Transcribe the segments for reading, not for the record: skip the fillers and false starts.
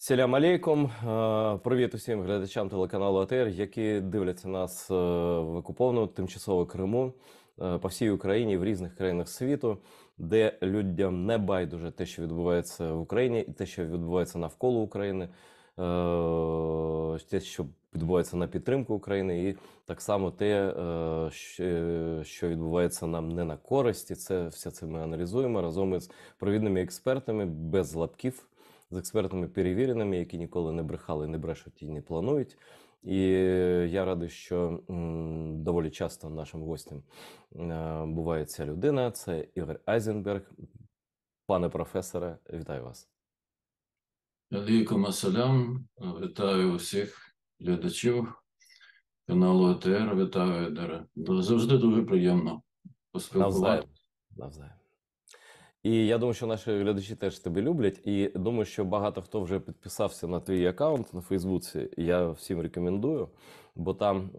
Селям алейкум. Привіт усім глядачам телеканалу АТР, які дивляться нас в окупованому тимчасово Криму, по всій Україні, в різних країнах світу, де людям не байдуже те, що відбувається в Україні, і те, що відбувається навколо України, те, що відбувається на підтримку України, і так само те, що відбувається нам не на користь. І все це ми аналізуємо разом із провідними експертами без лапків, з експертами перевіреними, які ніколи не брехали, не брешуть і не планують. І я радий, що доволі часто нашим гостем буває ця людина. Це Ігор Айзенберг. Пане професоре, вітаю вас. Алейкум ассалям. Вітаю усіх глядачів каналу АТР. Вітаю, Едере. Завжди дуже приємно поспілкуватися. Навзаєм. Навзаєм. І я думаю, що наші глядачі теж тебе люблять. І думаю, що багато хто вже підписався на твій аккаунт на Фейсбуці. Я всім рекомендую, бо там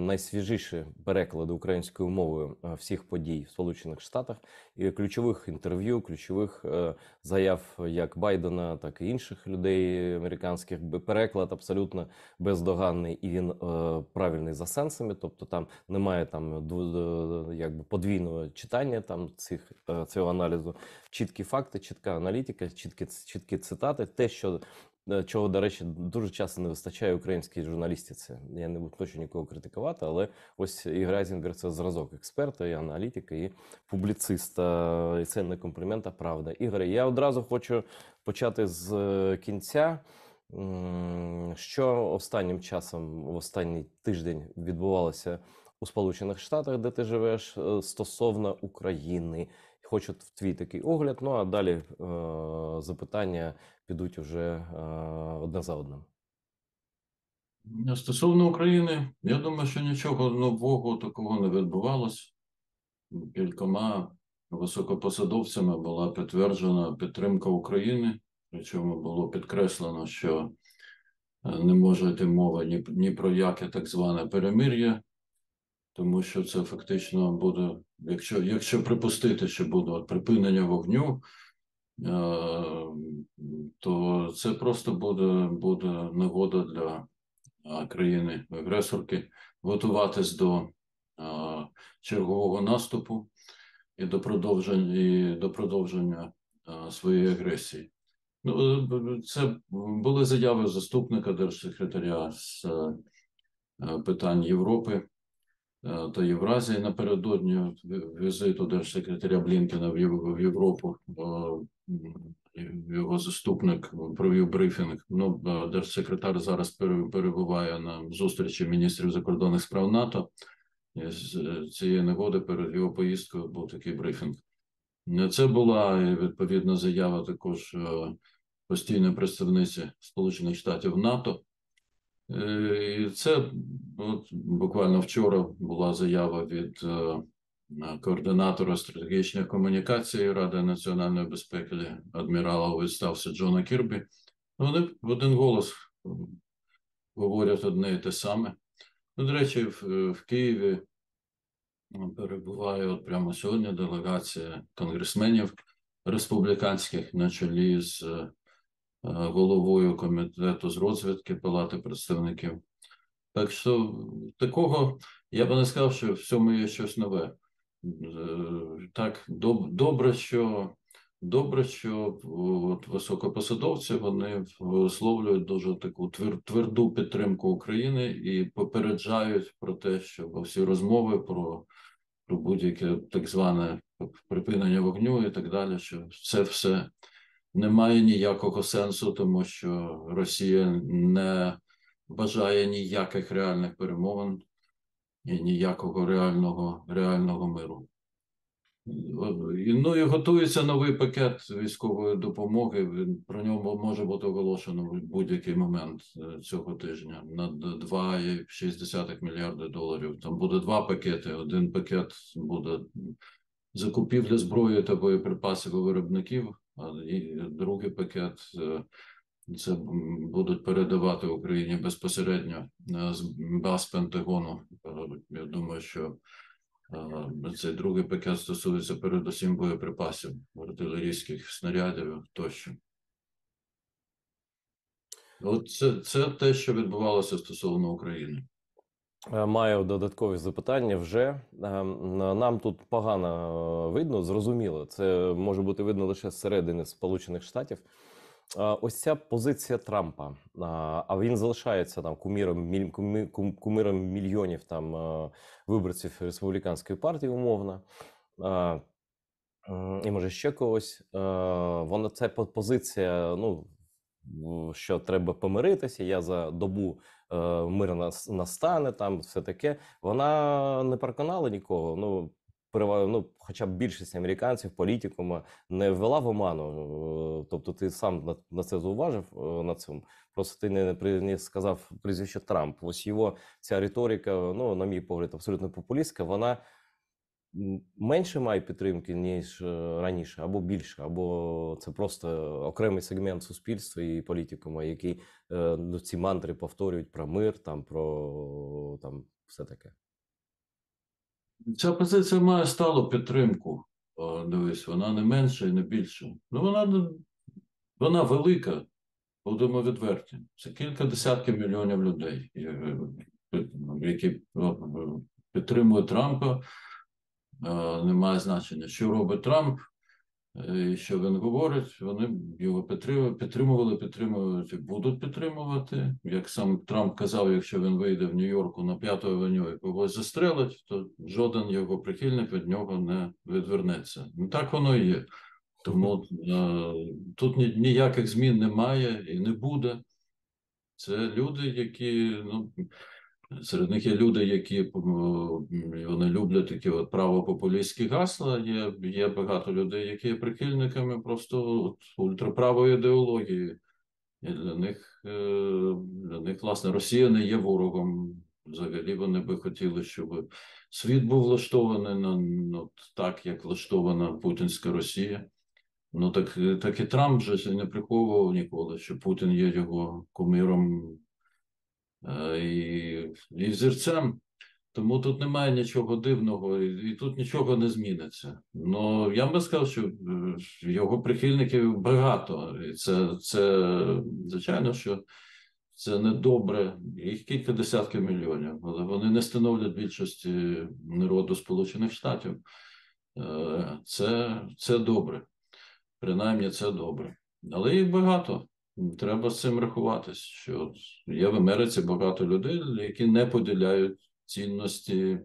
найсвіжіші переклади українською мовою всіх подій в Сполучених Штатах і ключових інтерв'ю, ключових заяв як Байдена, так і інших людей американських. Переклад абсолютно бездоганний, і він правильний за сенсами. Тобто там немає якби подвійного читання цього аналізу. Чіткі факти, чітка аналітика, чіткі цитати. Те, чого, до речі, дуже часто не вистачає українській журналістиці. Я не хочу нікого критикувати, але ось Ігор Айзенберг – це зразок експерта, і аналітика, і публіциста. І це не комплімент, а правда. Ігоре, я одразу хочу почати з кінця. Що останнім часом, в останній тиждень відбувалося у Сполучених Штатах, де ти живеш, стосовно України? Хочу твій такий огляд, ну а далі запитання підуть уже одне за одним. Стосовно України, я думаю, що нічого нового такого не відбувалося. Кількома високопосадовцями була підтверджена підтримка України, причому було підкреслено, що не може йти мова ні про яке так зване перемир'я, тому що це фактично буде, якщо припустити, що буде припинення вогню, то це просто буде нагода для країни-агресорки готуватись до чергового наступу і до продовження своєї агресії. Ну, це були заяви заступника держсекретаря з питань Європи та Євразії напередодні візиту держсекретаря Блінкена в Європу. Його заступник провів брифінг. Держсекретар зараз перебуває на зустрічі міністрів закордонних справ НАТО. І з цієї нагоди перед його поїздкою був такий брифінг. Це була відповідна заява також постійної представниці Сполучених Штатів НАТО. І це буквально вчора була заява від координатора стратегічних комунікацій Ради національної безпеки адмірала у відставці Джона Кірбі. Вони в один голос говорять одне і те саме. До речі, в Києві перебуває прямо сьогодні делегація конгресменів республіканських на чолі з головою комітету з розвідки Палати представників. Так що такого, я би не сказав, що в цьому є щось нове. Так, добре, що от високопосадовці, вони висловлюють дуже таку тверду підтримку України і попереджають про те, що всі розмови про будь-яке так зване припинення вогню і так далі, що це все не має ніякого сенсу, тому що Росія не бажає ніяких реальних перемовин і ніякого реального миру. І готується новий пакет військової допомоги. Про нього може бути оголошено в будь-який момент цього тижня на 2,6 мільярди доларів. Там буде два пакети. Один пакет буде закупівля зброї та боєприпасів у виробників, і другий пакет це будуть передавати Україні безпосередньо з баз Пентагону. Я думаю, що цей другий пакет стосується передусім боєприпасів, артилерійських снарядів тощо. От це те, що відбувалося стосовно України. Маю додаткові запитання вже. Нам тут погано видно, зрозуміло. Це може бути видно лише зсередини Сполучених Штатів. Ось ця позиція Трампа, а він залишається там кумиром мільйонів там виборців республіканської партії, умовно. І може ще когось. Вона це позиція, ну, що треба помиритися, я за добу мир настане, там все таке. Вона не переконала нікого. Ну, хоча б більшість американців, політикума не ввела в оману. Тобто ти сам на це зауважив, на цьому. Просто ти не сказав прізвище Трамп. Ось його ця риторика, ну, на мій погляд, абсолютно популістська, вона менше має підтримки, ніж раніше, або більше, або це просто окремий сегмент суспільства і політикума, який ці мантри повторюють про мир, там, про там, все таке. Ця позиція має сталу підтримку. Дивись, вона не менша і не більша. Ну, вона велика, будемо відверті. Це кілька десятків мільйонів людей, які підтримують Трампа. Немає значення, що робить Трамп, і що він говорить. Вони його підтримували, підтримують і будуть підтримувати. Як сам Трамп казав, якщо він вийде в Нью-Йорку на 5-ту авеню і когось застрелить, то жоден його прихильник від нього не відвернеться. Ну так воно і є. Тому тут ніяких змін немає і не буде. Це люди, які, ну, серед них є люди, які вони люблять такі от правопопулістські гасла. Є багато людей, які є прихильниками просто от ультраправої ідеології. І для них, власне, Росія не є ворогом. Взагалі вони би хотіли, щоб світ був влаштований так, як влаштована путінська Росія. Ну так і Трамп же не приховував ніколи, що Путін є його кумиром і взірцем. Тому тут немає нічого дивного, і тут нічого не зміниться. Ну, я би сказав, що його прихильників багато. І це звичайно, що це не добре. Їх кілька десятків мільйонів, але вони не становлять більшості народу Сполучених Штатів. Це добре. Принаймні, це добре. Але їх багато. Треба з цим рахуватись, що є в Америці багато людей, які не поділяють цінності,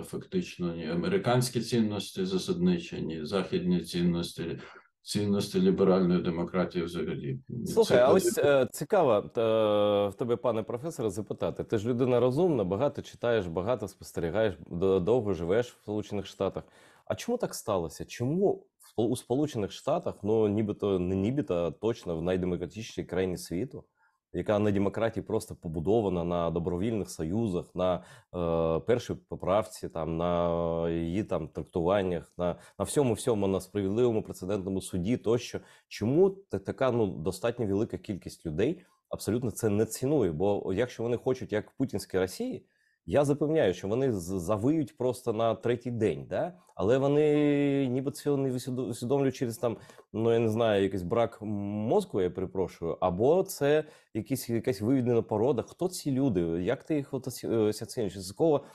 фактично, ні американські цінності засадничі, ні західні цінності, цінності ліберальної демократії взагалі. Слухай, а ось цікаво в тебе, пане професоре, запитати. Ти ж людина розумна, багато читаєш, багато спостерігаєш, довго живеш в Сполучених Штатах. А чому так сталося? Чому у Сполучених Штатах, ну нібито, а точно в найдемократичнішій країні світу, яка на демократії просто побудована на добровільних союзах, на першій поправці, там, на її там трактуваннях, на всьому, на справедливому прецедентному суді тощо. Чому така достатньо велика кількість людей абсолютно це не цінує? Бо якщо вони хочуть, як в путінській Росії, я запевняю, що вони завиють просто на третій день, да? Але вони ніби цього не усвідомлюють через там, ну я не знаю, якийсь брак мозку, я перепрошую, або це якась виведена порода. Хто ці люди? Як ти їх оцінюєш? З кого,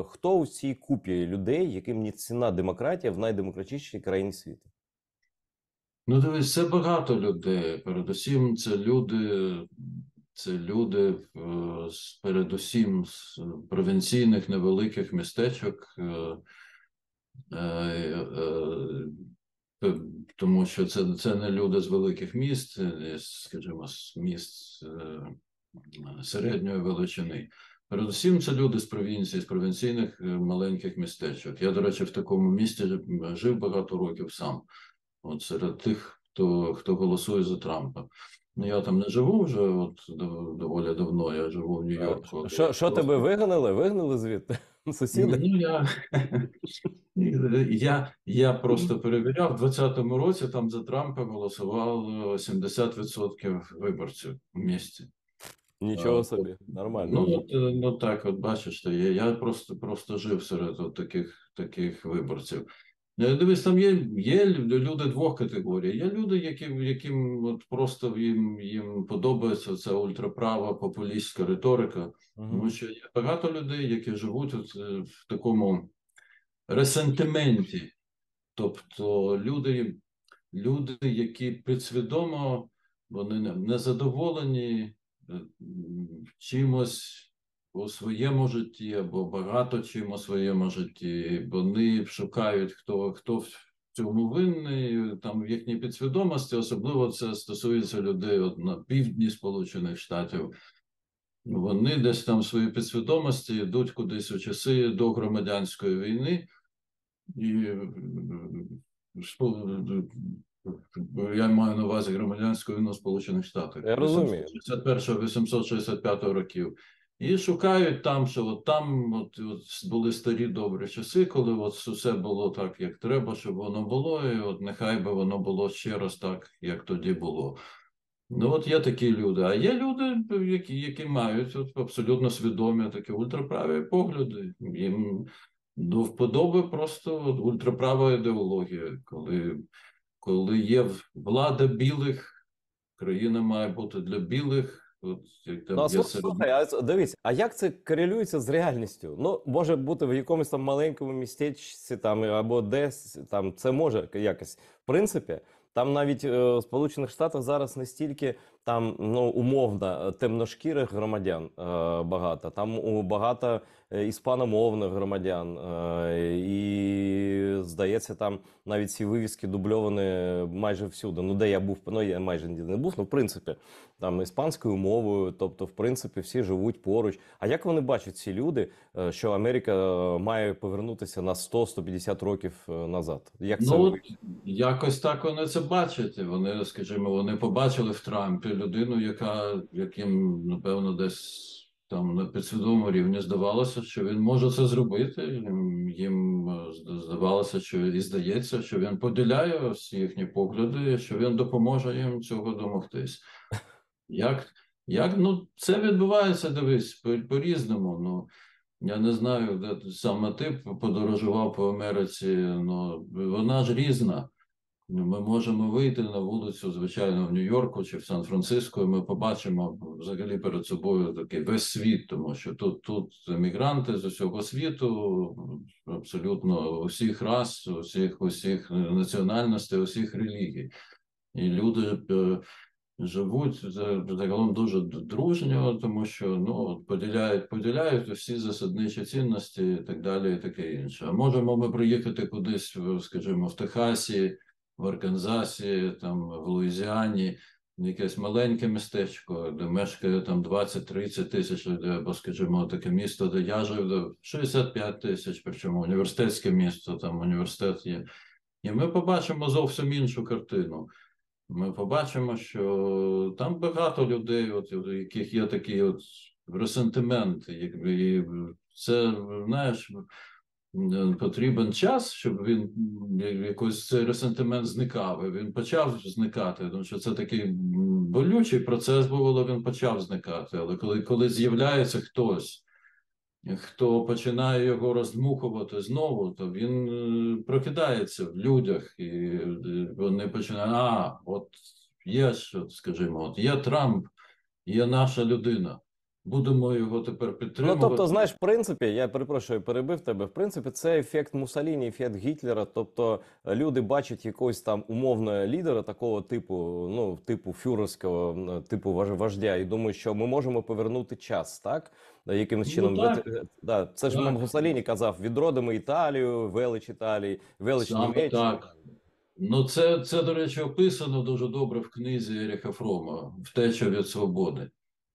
хто у цій купі людей, яким не ціна демократія в найдемократичнішій країні світу? Ну, дивись, це багато людей. Передусім, це люди передусім з провінційних невеликих містечок, тому що це не люди з великих міст, скажімо, з міст середньої величини. Передусім, це люди з провінції, з провінційних маленьких містечок. Я, до речі, в такому місті жив багато років сам. От серед тих, хто голосує за Трампа. Ну, я там не живу вже доволі давно, я живу в Нью-Йорку. Що тебе вигнали? Вигнали звідти? Сусіди? Ну, я просто перевіряв, в 2020 році там за Трампа голосувало 70% виборців в місті. Нічого собі, нормально. Ну так, от бачиш, я просто жив серед таких виборців. Дивись, там є люди двох категорій. Є люди, яким от просто їм подобається ця ультраправа популістська риторика. Мгм. Тому що є багато людей, які живуть от, в такому ресентименті. Тобто люди, які підсвідомо вони не задоволені чимось у своєму житті або багато чим у своєму житті. Вони шукають, хто в цьому винний, там в їхній підсвідомості, особливо це стосується людей от, на півдні Сполучених Штатів. Вони десь там в своїй підсвідомості йдуть кудись у часи до громадянської війни, і я маю на увазі громадянську війну в Сполучених Штатах Я розумію. 861-865 років. І шукають там, що от там от були старі добрі часи, коли от все було так, як треба, щоб воно було, і от нехай би воно було ще раз так, як тоді було. Ну, от є такі люди, а є люди, які мають от абсолютно свідомі такі ультраправі погляди. Їм до вподоби просто от ультраправа ідеологія, коли є влада білих, країна має бути для білих, от як Ну, там а є серед... слухай, дивись, а як це корелюється з реальністю? Ну, може бути в якомусь там маленькому містечці там або десь там це може якось. В принципі, там навіть в Сполучених Штатах зараз не стільки там ну умовно темношкірих громадян багато, там багато іспаномовних громадян, і здається, там навіть ці вивіски дубльовані майже всюди. Ну, де я був, ну я майже ніде не був, ну в принципі там іспанською мовою, тобто, в принципі, всі живуть поруч. А як вони бачать ці люди, що Америка має повернутися на 100-150 років назад? Як це Ну, от ви? якось так вони це бачать. Вони, скажімо, вони побачили в Трампі людину, яким, напевно, десь там на підсвідомому рівні здавалося, що він може це зробити. Їм здавалося, що і здається, що він поділяє всі їхні погляди, що він допоможе їм цього домогтись. Як, ну, це відбувається, дивись, по-різному. Ну, я не знаю, де саме ти подорожував по Америці, ну, вона ж різна. Ну, ми можемо вийти на вулицю, звичайно, в Нью-Йорку чи в Сан-Франциско, і ми побачимо взагалі перед собою такий весь світ, тому що тут емігранти з усього світу, абсолютно усіх рас, усіх національностей, усіх релігій. І люди живуть загалом дуже дружньо, тому що ну, поділяють усі засадничі цінності і так далі, і таке інше. А можемо ми приїхати кудись, скажімо, в Техасі, в Арканзасі, там, в Луїзіані, в якесь маленьке містечко, де мешкає там 20-30 тисяч людей, або, скажімо, таке місто, де я жив, де 65 тисяч, причому університетське місто, там університет є. І ми побачимо зовсім іншу картину. Ми побачимо, що там багато людей, от, у яких є такий от ресентимент, якби, і це, знаєш, потрібен час, щоб він якось цей ресентимент зникав. І він почав зникати, тому що це такий болючий процес був, але він почав зникати. Але коли з'являється хтось, хто починає його роздмухувати знову, то він прокидається в людях, і вони починають, от є, що, скажімо, от є Трамп, є наша людина. Будемо його тепер Ну, підтримувати. тобто, знаєш, в принципі, я перепрошую, перебив тебе. В принципі, це ефект Муссоліні, ефект Гітлера. Тобто люди бачать якогось там умовного лідера такого типу, ну, типу фюрерського, типу вождя, і думають, що ми можемо повернути час, так? Якимось чином. Так, Да, це ж так, Муссоліні казав: відродимо Італію, велич Італії, велич саме Німеччини. так. Ну, це, до речі, описано дуже добре в книзі Еріха Фрома «Втеча від свободи».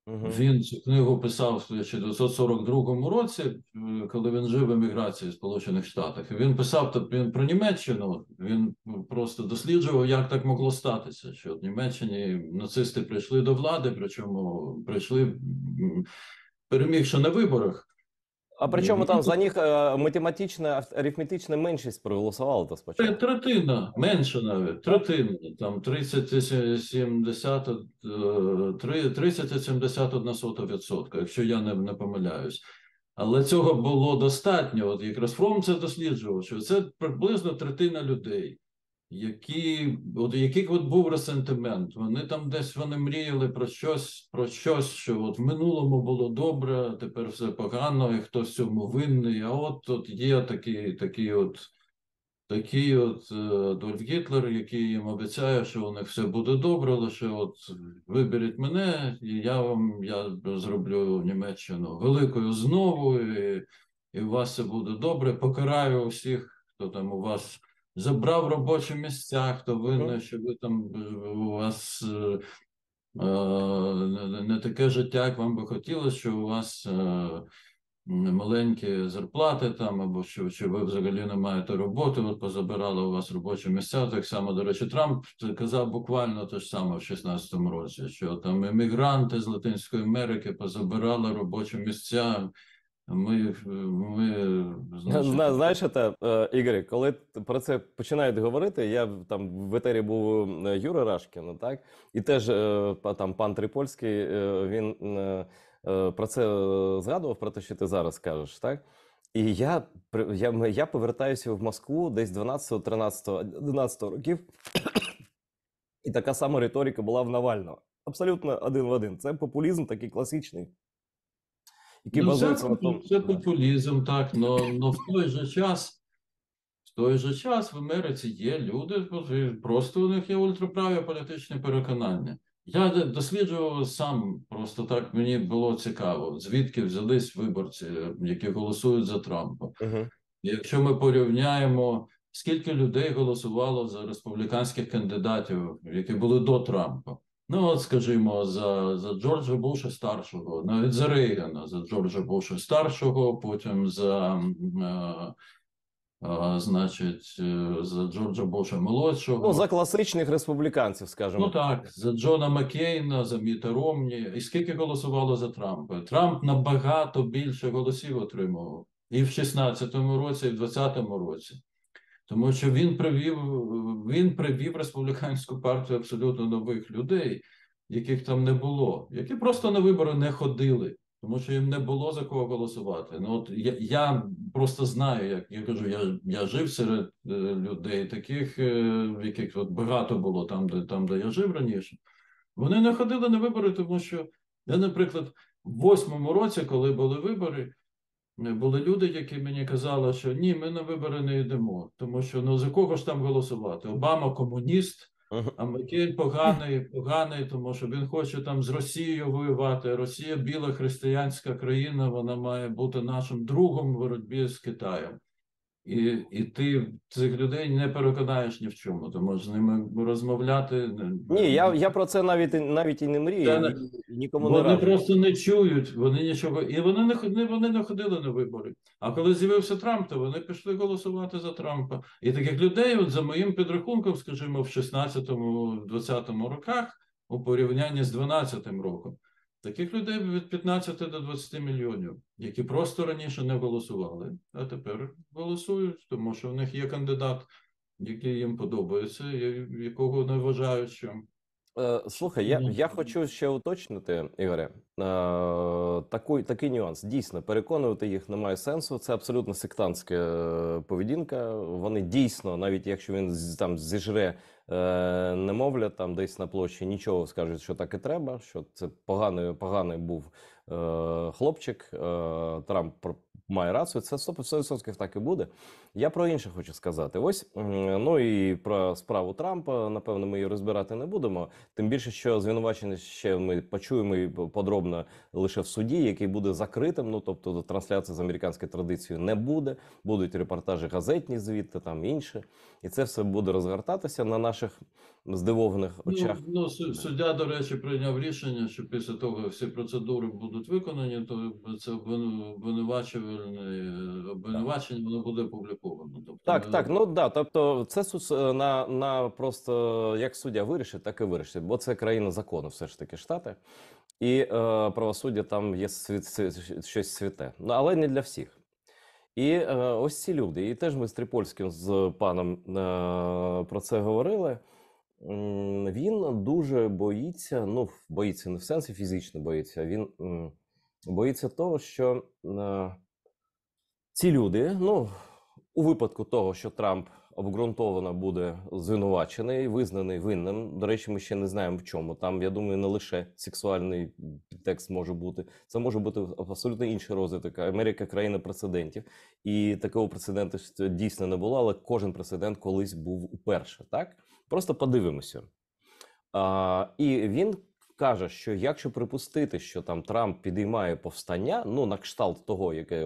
Угу. Він цю книгу писав в 1942 році, коли він жив в еміграції в Сполучених Штатах. І він писав він про Німеччину, він просто досліджував, як так могло статися, що в Німеччині нацисти прийшли до влади, причому прийшли, перемігши на виборах. А причому там за них математична, арифметична меншість проголосувала то спочатку. Третина, менше навіть, третина, там 30,71%, якщо я не помиляюсь. Але цього було достатньо. От якраз Фром це досліджував, що це приблизно третина людей, от яких от був ресентимент. Вони там десь вони мріяли про щось, що от в минулому було добре, а тепер все погано, і хтось в цьому винний. А от є такий Адольф Гітлер, який їм обіцяє, що у них все буде добре, лише от виберіть мене, і я зроблю Німеччину великою знову, і у вас все буде добре. Покараю усіх, хто там у вас забрав робочі місця, хто винен, що ви там у вас не таке життя, як вам би хотілося, що у вас маленькі зарплати там, або що ви взагалі не маєте роботи, от позабирали у вас робочі місця. Так само, до речі, Трамп казав буквально те ж саме в 16-му році, що там емігранти з Латинської Америки позабирали робочі місця. Ми значить, Знаєш, Ігор, коли про це починають говорити, я там в етері був Юра Рашкін, так, і теж там пан Трипольський, він про це згадував, про те, що ти зараз кажеш, так? І я повертаюся в Москву десь 12, 13, 11 років, і така сама риторика була в Навального. Абсолютно один в один. Це популізм такий класичний, який базується на тому. це популізм, так, но в той же час в Америці є люди, просто у них є ультраправі політичні переконання. Я досліджував сам, просто так мені було цікаво, звідки взялись виборці, які голосують за Трампа. Угу. Якщо ми порівняємо, скільки людей голосувало за республіканських кандидатів, які були до Трампа. Ну, от, скажімо, за Джорджа Буша старшого, навіть за Рейгана, за Джорджа Буша старшого, потім значить, за Джорджа Буша молодшого. Ну, за класичних республіканців, скажімо. Ну так, за Джона Маккейна, за Міта Ромні. І скільки голосувало за Трампа? Трамп набагато більше голосів отримував. І в 16-му році, і в 20-му році. Тому що він привів республіканську партію абсолютно нових людей, яких там не було, які просто на вибори не ходили, тому що їм не було за кого голосувати. Ну от я просто знаю, як я кажу, я жив серед людей, таких, яких от багато було там, де я жив раніше. Вони не ходили на вибори, тому що я, наприклад, в 8-му році, коли були вибори. Були люди, які мені казали, що ні, ми на вибори не йдемо, тому що ну за кого ж там голосувати? Обама комуніст, а Маккейн поганий, тому що він хоче там з Росією воювати. Росія біла християнська країна, вона має бути нашим другом в боротьбі з Китаєм. І ти цих людей не переконаєш ні в чому, тому з ними розмовляти. Ні, я про це навіть і не мрію, нікому не Вони раджу. просто не чують, вони нічого, і вони не ходили на вибори. А коли з'явився Трамп, то вони пішли голосувати за Трампа. І таких людей, от за моїм підрахунком, скажімо, в 16-20 роках, у порівнянні з 12-м роком, таких людей від 15 до 20 мільйонів, які просто раніше не голосували, а тепер голосують, тому що в них є кандидат, який їм подобається, якого не вважають, що... Слухай, я хочу ще уточнити, Ігоре, такий нюанс. Дійсно, переконувати їх немає сенсу. Це абсолютно сектантська поведінка. Вони дійсно, навіть якщо він там зіжре немовля там десь на площі, нічого скажуть, що так і треба, що це поганий був хлопчик. Трамп має рацію, це 100% так і буде. Я про інше хочу сказати. Ось, ну і про справу Трампа, напевно, ми її розбирати не будемо. Тим більше, що звинувачення ще ми почуємо подробно лише в суді, який буде закритим, ну, тобто трансляції з американською традицією не буде, будуть репортажі газетні звідти, там інше. І це все буде розгортатися на наших здивованих очах. Суддя, до речі, прийняв рішення, що після того всі процедури будуть виконані, то це обвинувачення, воно буде опубліковано. Тобто, тобто це на просто як суддя вирішить, так і вирішить, бо це країна закону, все ж таки Штати, і правосуддя там є щось святе, але не для всіх. І ось ці люди, і теж ми з Трипольським, з паном про це говорили. Він дуже боїться, ну, боїться не в сенсі фізично боїться, він боїться того, що Ці люди, ну, у випадку того, що Трамп обґрунтовано буде звинувачений, визнаний винним. До речі, ми ще не знаємо в чому. Там, я думаю, не лише сексуальний підтекст може бути. Це може бути абсолютно інший розвиток. Америка країна прецедентів, і такого прецеденту дійсно не було, але кожен прецедент колись був уперше. Так просто подивимося. І він каже, що якщо припустити, що там Трамп підіймає повстання, ну на кшталт того, яке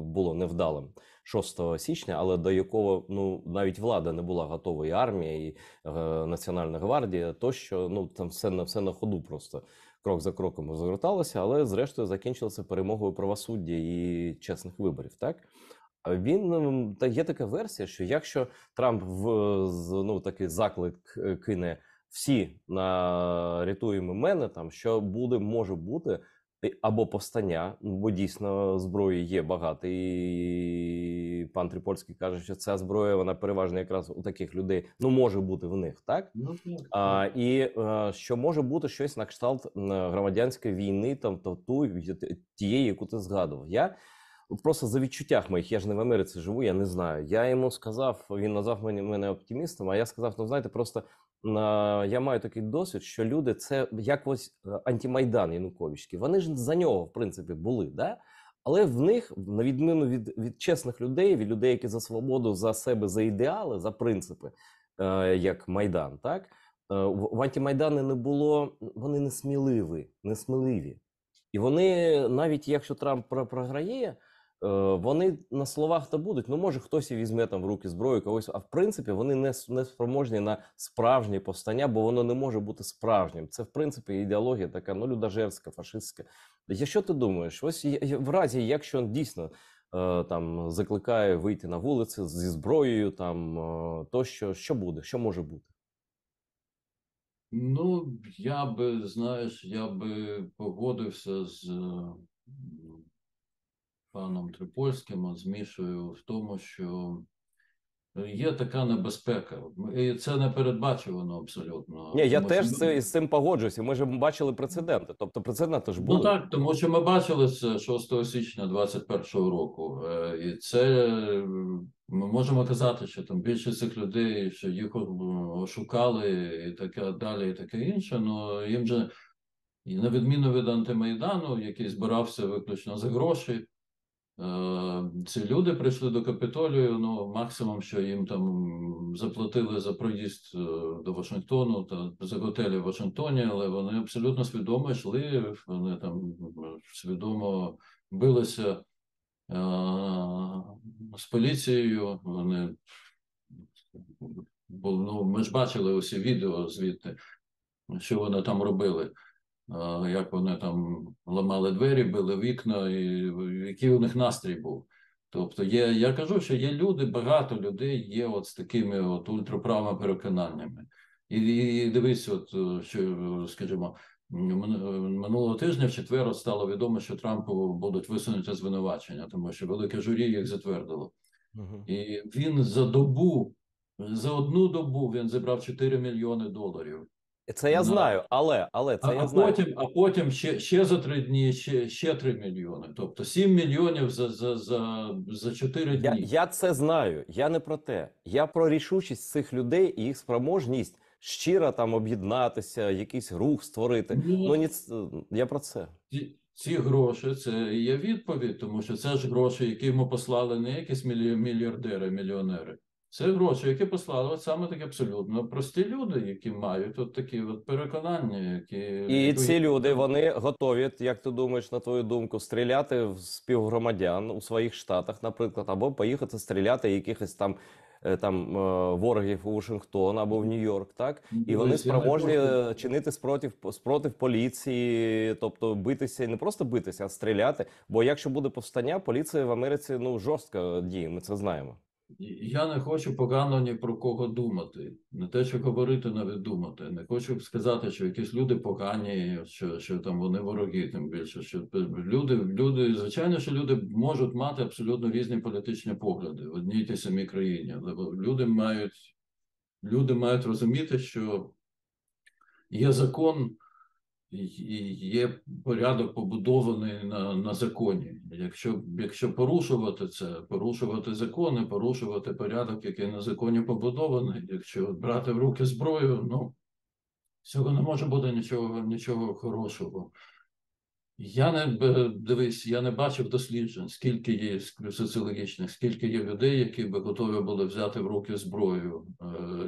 було невдалим 6 січня, але до якого ну навіть влада не була готова, і армія, і Національна гвардія, тощо ну там все на ходу, просто крок за кроком розгорталося, але зрештою закінчилося перемогою правосуддя і чесних виборів. Так він та є така версія, що якщо Трамп ну такий заклик кине всі на рятуємо мене, там що буде, може бути або повстання, бо дійсно зброї є багато, і пан Трипольський каже, що ця зброя вона переважно якраз у таких людей, ну може бути в них, так? Ну, так. І що може бути щось на кшталт громадянської війни, там тієї, яку ти згадував. Я просто за відчуттях моїх, я ж не в Америці живу, я не знаю. Я йому сказав, він назвав мене оптимістом, а я сказав, ну знаєте, просто я маю такий досвід, що люди це як ось антимайдан Януковичський. Вони ж за нього, в принципі, були, да? Але в них, на відміну від чесних людей, від людей, які за свободу, за себе, за ідеали, за принципи, як Майдан, так? В антимайдані не було, вони не сміливі. І вони, навіть якщо Трамп програє, вони на словах то будуть, ну може хтось і візьме там в руки зброю когось, а в принципі вони не спроможні на справжнє повстання, бо воно не може бути справжнім. Це в принципі ідеологія така, ну людожерська, фашистська. Що ти думаєш? Ось в разі, якщо він дійсно там закликає вийти на вулиці зі зброєю, там то що буде, що може бути? Ну, я би, знаєш, я би погодився з паном Трипольським, з Мішою в тому, що є така небезпека. І це не передбачувано абсолютно. Ні, я Тому що теж з цим погоджуюся. Ми ж бачили прецеденти. Тобто прецеденти ж Ну були. так, тому що ми бачили це 6 січня 21-го року. І це ми можемо казати, що там більшість цих людей, що їх ошукали і таке далі, і таке інше. Ну їм же, і на відміну від антимайдану, який збирався виключно за гроші. Ці люди прийшли до Капітолію, ну, максимум, що їм там заплатили за проїзд до Вашингтону та за готелі в Вашингтоні, але вони абсолютно свідомо йшли, вони там свідомо билися з поліцією, вони ну, ми ж бачили усі відео звідти, що вони там робили. Як вони там ламали двері, били вікна, і який у них настрій був. Тобто я кажу, що є люди, багато людей є от з такими от ультраправими переконаннями. І дивись, от що, скажімо, минулого тижня в четвер стало відомо, що Трампу будуть висунуті звинувачення, тому що велике журі їх затвердило. Угу. І він за одну добу він зібрав $4 мільйони. Це я знаю, але це я знаю. А потім ще за 3 дні ще 3 мільйони. Тобто 7 мільйонів за 4 дні. Я це знаю. Я не про те. Я про рішучість цих людей і їх спроможність щиро там об'єднатися, якийсь рух створити. Ну, Я про це. ці гроші це і є відповідь, тому що це ж гроші, які йому послали не якісь мільярдери, мільйонери. Це гроші, які послали от саме такі абсолютно прості люди, які мають от такі от переконання, І ці люди, вони готові, як ти думаєш, на твою думку, стріляти в співгромадян у своїх штатах, наприклад, або поїхати стріляти якихось там ворогів у Вашингтон або в Нью-Йорк, так? І вони спроможні чинити спротив поліції, тобто битися, не просто битися, а стріляти. Бо якщо буде повстання, поліція в Америці, ну, жорстко діє, ми це знаємо. Я не хочу погано ні про кого думати. Не те, що говорити, навіть думати. Не хочу сказати, що якісь люди погані, що там вони вороги, тим більше. Що люди, звичайно, що люди можуть мати абсолютно різні політичні погляди в одній тій самій країні. Але люди мають розуміти, що є закон, є порядок побудований на законі. Якщо порушувати це, порушувати закони, порушувати порядок, який на законі побудований, якщо брати в руки зброю, ну, цього не може бути нічого хорошого. Дивись, я не бачив досліджень, скільки є соціологічних, скільки є людей, які би готові були взяти в руки зброю,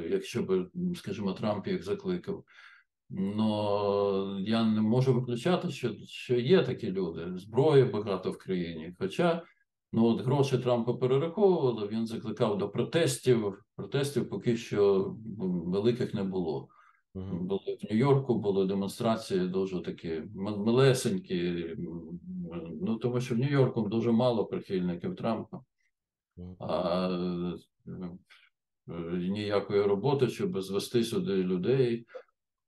якщо б, скажімо, Трамп їх закликав. Но я не можу виключати, що є такі люди. Зброї багато в країні. Хоча от гроші Трампа перераховували, він закликав до протестів. Протестів поки що великих не було. Були в Нью-Йорку, були демонстрації дуже такі малесенькі, ну тому що в Нью-Йорку дуже мало прихильників Трампа, а ніякої роботи, щоб звести сюди людей.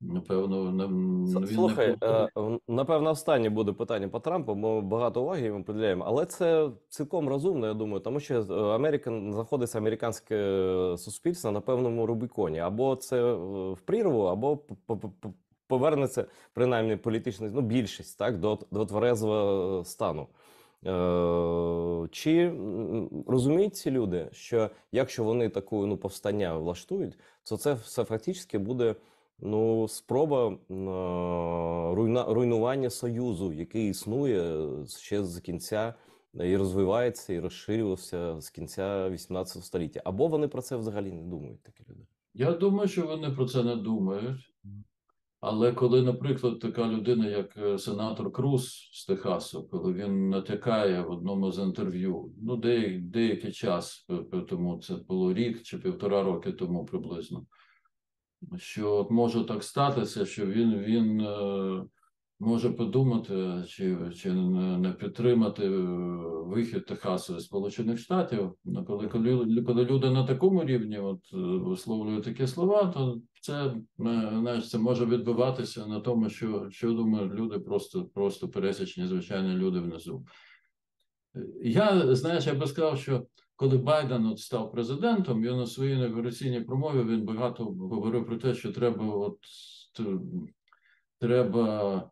Напевно, він не Слухай, готовий. напевно, останнє буде питання по Трампу. Ми багато уваги йому приділяємо, але це цілком розумно, я думаю, тому що Америка знаходиться американське суспільство на певному Рубіконі. Або це в прірву, або повернеться принаймні політичний, ну, більшість, так, до тверезого стану. Чи розуміють ці люди, що якщо вони таку, ну, повстання влаштують, то це все фактично буде, ну, спроба руйнування Союзу, який існує ще з кінця і розвивається, і розширювався з кінця 18 століття. Або вони про це взагалі не думають, такі люди. Я думаю, що вони про це не думають. Але коли, наприклад, така людина, як сенатор Круз з Техасу, коли він натякає в одному з інтерв'ю, ну, деякий час тому, це було рік чи 1,5 роки тому приблизно, що може так статися, що він може подумати, чи не підтримати вихід Техасу з Сполучених Штатів. Ну, коли люди на такому рівні висловлюють такі слова, то це, знаєш, це може відбиватися на тому, що думають люди, просто пересічні, звичайні люди внизу. Я би сказав, що коли Байден став президентом, він у своїй інавгураційній промові він багато говорив про те, що треба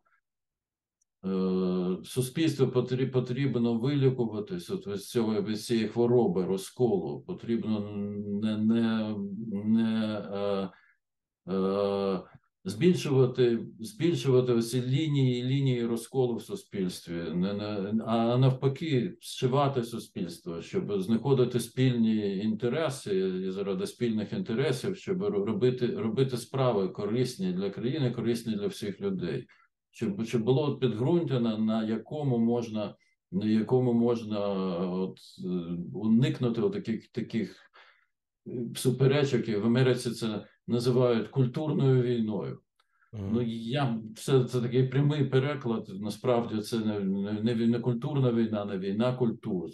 суспільству потрібно вилікуватись від цієї хвороби, розколу. Потрібно не збільшувати ці лінії розколу в суспільстві, а навпаки, зшивати суспільство, щоб знаходити спільні інтереси і заради спільних інтересів, щоб робити справи корисні для країни, корисні для всіх людей. Щоб було підґрунтя, на якому можна уникнути таких суперечок, і в Америці це називають культурною війною. Ну, це такий прямий переклад. Насправді це не культурна війна, не війна культур.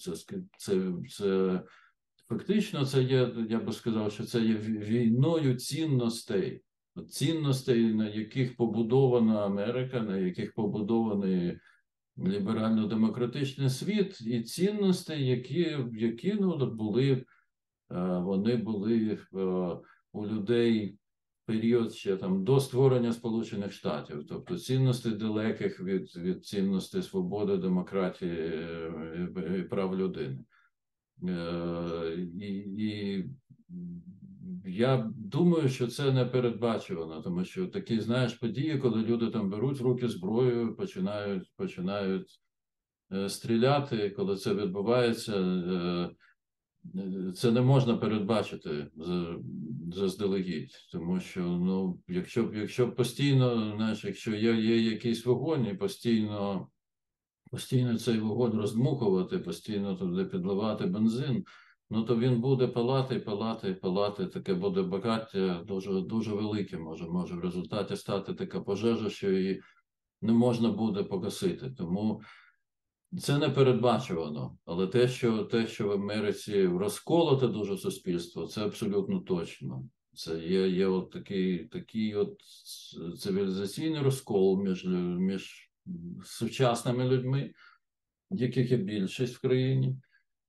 Це фактично це є, я би сказав, що це є війною цінностей. Цінностей, на яких побудована Америка, на яких побудований ліберально-демократичний світ, і цінностей, які вони були у людей в період ще там до створення Сполучених Штатів, тобто цінностей далеких від цінностей свободи, демократії і прав людини. І я думаю, що це не передбачувано, тому що такі, знаєш, події, коли люди там беруть в руки зброю, починають стріляти, коли це відбувається, це не можна передбачити заздалегідь, тому що, ну, якщо постійно, знаєш, якщо є якийсь вогонь і постійно цей вогонь роздмухувати, постійно туди підливати бензин, ну то він буде палати, таке буде багаття дуже, дуже велике, може в результаті стати така пожежа, що її не можна буде погасити. Тому це не передбачувано, але те, що в Америці розколоте дуже суспільство, це абсолютно точно. Це є от такий цивілізаційний розкол між сучасними людьми, яких є більшість в країні,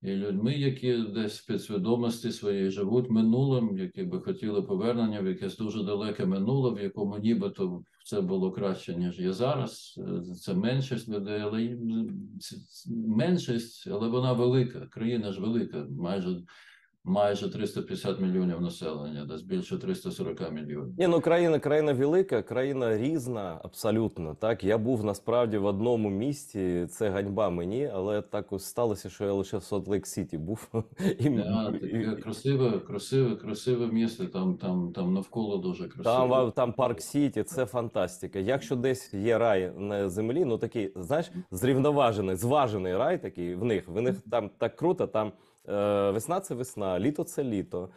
і людьми, які десь в підсвідомості своєї живуть минулим, які би хотіли повернення в якесь дуже далеке минуле, в якому нібито це було краще, ніж є зараз. Це меншість людей, але меншість, але вона велика. Країна ж велика, майже 350 мільйонів населення, десь більше 340 мільйонів. Ні, ну країна велика, країна різна, абсолютно. Так, я був насправді в одному місті, це ганьба мені, але так ось сталося, що я лише в Солт-Лейк-Сіті був. Таке красиве місто, там навколо дуже красиво. Там Парк Сіті, це фантастика. Якщо десь є рай на землі, ну такий, знаєш, зрівноважений, зважений рай такий в них там так круто, там весна це весна, літо це літо,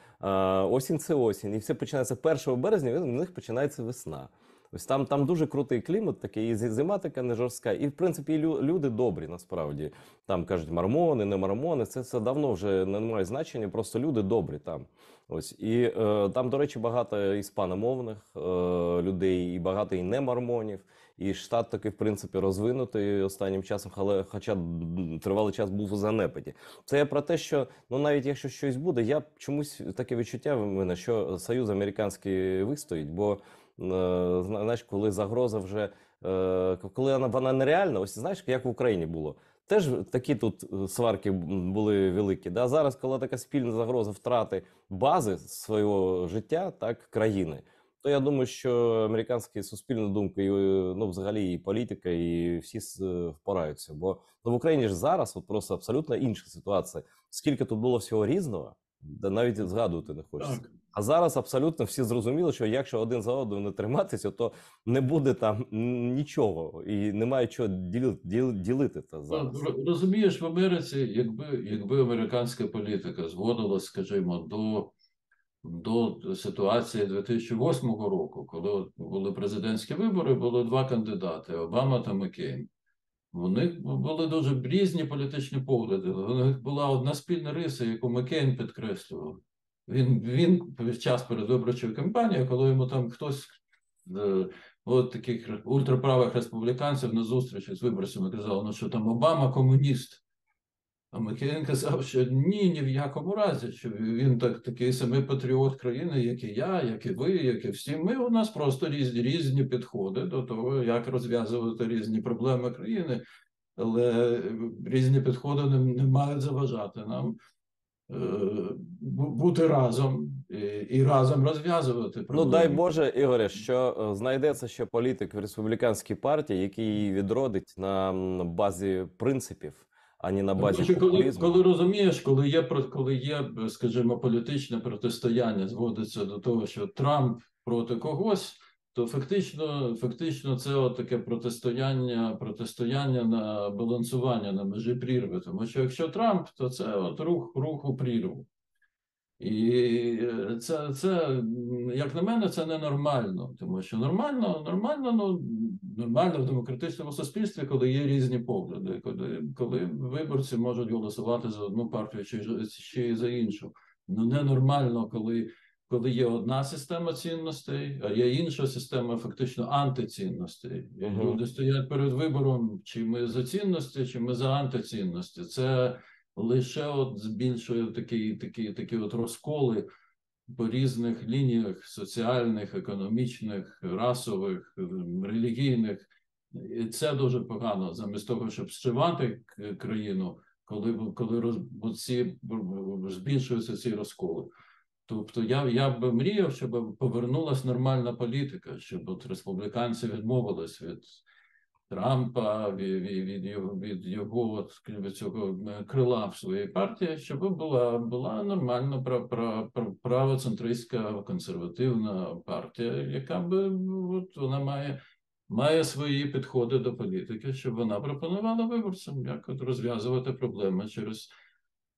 осінь це осінь. І все починається 1 березня, і в них починається весна. Ось там дуже крутий клімат, такий, і зима така не жорстка. І в принципі люди добрі насправді. Там кажуть мормони, не мормони. Це давно вже не має значення, просто люди добрі там. Ось і там, до речі, багато іспаномовних людей, і багато і не мормонів. І штат такий, в принципі, розвинутий останнім часом, але хоча тривалий час був у занепаді. Це я про те, що ну навіть якщо щось буде, я чомусь таке відчуття в мене, що Союз американський вистоїть, бо знаєш, коли загроза вже коли вона нереальна, ось знаєш, як в Україні було. Теж такі тут сварки були великі. Да? Зараз, коли така спільна загроза втрати бази свого життя, так, країни, то я думаю, що американські суспільна думка, і, ну, взагалі і політика, і всі впораються. Бо ну, в Україні ж зараз от просто абсолютно інша ситуація. Скільки тут було всього різного, да навіть згадувати не хочеться. Так. А зараз абсолютно всі зрозуміли, що якщо один за одним не триматися, то не буде там нічого і немає чого ділити це зараз. Розумієш, в Америці, якби американська політика зводилась, скажімо, до ситуації 2008 року, коли були президентські вибори, було два кандидати – Обама та Маккейн. У них були дуже різні політичні погляди. У них була одна спільна риса, яку Маккейн підкреслював. Він в час передвиборчої кампанії, коли йому там хтось от таких ультраправих республіканців на зустрічі з виборцями казав, ну що там Обама комуніст. А Маккейн казав, що ні в якому разі, що він такий самий патріот країни, як і я, як і ви, як і всі. У нас просто різні підходи до того, як розв'язувати різні проблеми країни, але різні підходи не мають заважати нам бути разом і разом розв'язувати проблеми. Ну, дай Боже, Ігоре, що знайдеться ще політик в республіканській партії, який її відродить на базі принципів, а не на базі популізму. Коли розумієш, коли є, скажімо, політичне протистояння зводиться до того, що Трамп проти когось, то фактично це от таке протистояння на балансування на межі прірви. Тому що якщо Трамп, то це от рух у прірву. І це, як на мене, це ненормально, тому що нормально в демократичному суспільстві, коли є різні погляди, коли виборці можуть голосувати за одну партію чи за іншу. Ну, ненормально, коли є одна система цінностей, а є інша система фактично антицінностей. І люди стоять перед вибором, чи ми за цінності, чи ми за антицінності. Це лише от збільшує такі от розколи по різних лініях соціальних, економічних, расових, релігійних. І це дуже погано, замість того, щоб зшивати країну, коли збільшуються ці розколи. Тобто я б мріяв, щоб повернулася нормальна політика, щоб от республіканці відмовились від Трампа, від його від цього крила в своїй партії, щоб була нормальна правоцентристська консервативна партія, яка би от вона має свої підходи до політики, щоб вона пропонувала виборцям, як от розв'язувати проблеми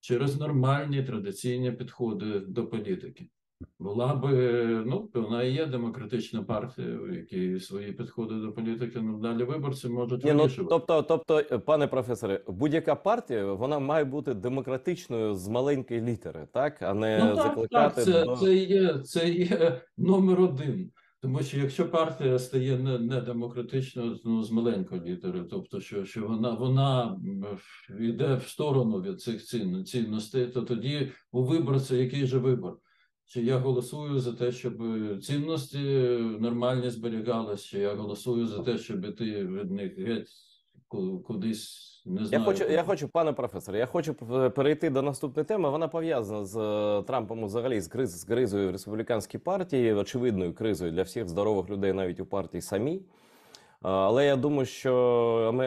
через нормальні традиційні підходи до політики. Була би, ну, вона і є демократична партія, в якій свої підходи до політики, ну, далі виборці можуть вирішувати. Тобто, пане професоре, будь-яка партія, вона має бути демократичною з маленької літери, так? А не закликати... Це є номер один. Тому що якщо партія стає недемократичною, ну, з маленької літери, тобто, що вона йде в сторону від цих цінностей, то тоді у виборця який же вибор? Чи я голосую за те, щоб цінності нормальні зберігалися, чи я голосую за те, щоб іти від них геть кудись, не знаю, Я куди. хочу, пане професоре, я хочу перейти до наступної теми. Вона пов'язана з Трампом взагалі, з кризою в республіканській партії, очевидною кризою для всіх здорових людей, навіть у партії самій. Але я думаю, що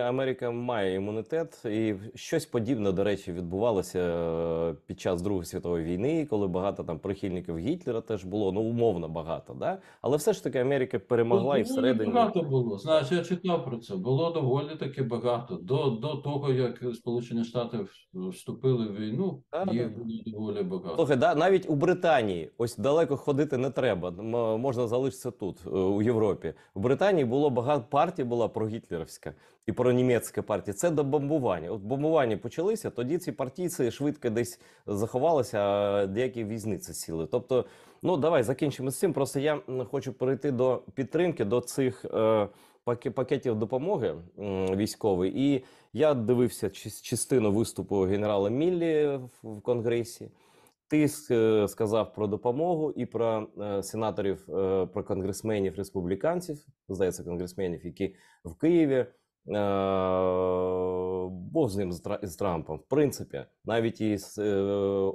Америка має імунітет, і щось подібне, до речі, відбувалося під час Другої світової війни, коли багато там прихильників Гітлера теж було, ну умовно багато, да? Але все ж таки Америка перемогла і Доволі всередині. багато було. Знаєш, я читав про це. Було доволі таки багато. До того, як Сполучені Штати вступили в війну, їх було доволі багато. Слухай, да, навіть у Британії ось далеко ходити не треба. Можна залишитися тут, у Європі. В Британії було багато партій, була прогітлерівська і пронімецька партія. Це до бомбування. От бомбування почалися, тоді ці партійці швидко десь заховалися, а деякі в'язниці сіли. Тобто, ну давай закінчимо з цим. Просто я хочу перейти до підтримки, до цих пакетів допомоги військової. І я дивився частину виступу генерала Міллі в Конгресі. Ти сказав про допомогу і про сенаторів, про конгресменів республіканців, здається, конгресменів, які в Києві. Бог з ним, з Трампом. В принципі, навіть і